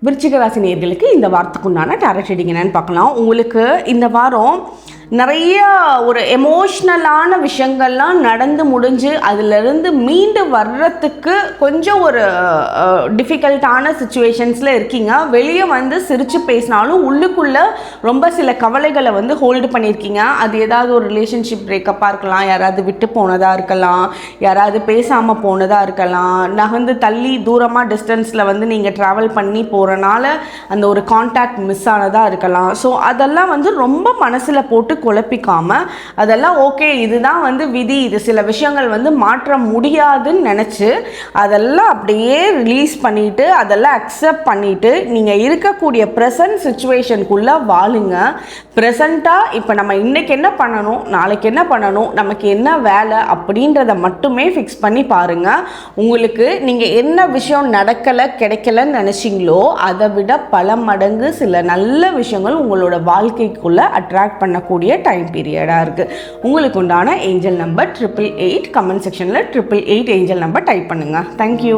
விருச்சிக ராசி நேயர்களுக்கு இந்த வாரத்துக்குண்டான டாரட் ரீடிங் என்னன்னு பார்க்கலாம். உங்களுக்கு இந்த வாரம் நிறைய ஒரு எமோஷ்னலான விஷயங்கள்லாம் நடந்து முடிஞ்சு அதிலிருந்து மீண்டு வர்றதுக்கு கொஞ்சம் ஒரு டிஃபிகல்ட்டான சுச்சுவேஷன்ஸில் இருக்கீங்க. வெளியே வந்து சிரித்து பேசினாலும் உள்ளுக்குள்ளே ரொம்ப சில கவலைகளை வந்து ஹோல்டு பண்ணியிருக்கீங்க. அது ஏதாவது ஒரு ரிலேஷன்ஷிப் பிரேக்கப்பாக இருக்கலாம், யாராவது விட்டு போனதாக இருக்கலாம், யாராவது பேசாமல் போனதாக இருக்கலாம், நகர்ந்து தள்ளி தூரமாக டிஸ்டன்ஸில் வந்து நீங்கள் ட்ராவல் பண்ணி போகிறனால அந்த ஒரு கான்டாக்ட் மிஸ் ஆனதாக இருக்கலாம். ஸோ அதெல்லாம் வந்து ரொம்ப மனசில் போட்டு குழப்பிக்காம அதெல்லாம் ஓகே, இதுதான் வந்து விதி, இது சில விஷயங்கள் வந்து மாற்ற முடியாதுன்னு நினச்சி அதெல்லாம் அப்படியே ரிலீஸ் பண்ணிவிட்டு அதெல்லாம் அக்செப்ட் பண்ணிவிட்டு நீங்கள் இருக்கக்கூடிய ப்ரெசன்ட் சுச்சுவேஷனுக்குள்ளே வாழுங்க. ப்ரெசண்ட்டாக இப்போ நம்ம இன்றைக்கி என்ன பண்ணணும், நாளைக்கு என்ன பண்ணணும், நமக்கு என்ன வேலை அப்படின்றத மட்டுமே ஃபிக்ஸ் பண்ணி பாருங்கள். உங்களுக்கு நீங்கள் என்ன விஷயம் நடக்கலை கிடைக்கலன்னு நினச்சிங்களோ அதை விட பல மடங்கு சில நல்ல விஷயங்கள் உங்களோட வாழ்க்கைக்குள்ளே அட்ராக்ட் பண்ணக்கூடிய டைம் பீரியடாக இருக்குது. உங்களுக்கு உண்டான ஏஞ்சல் நம்பர் 888. கமெண்ட் செக்ஷனில் 888 ஏஞ்சல் நம்பர் டைப் பண்ணுங்கள். தேங்க்யூ.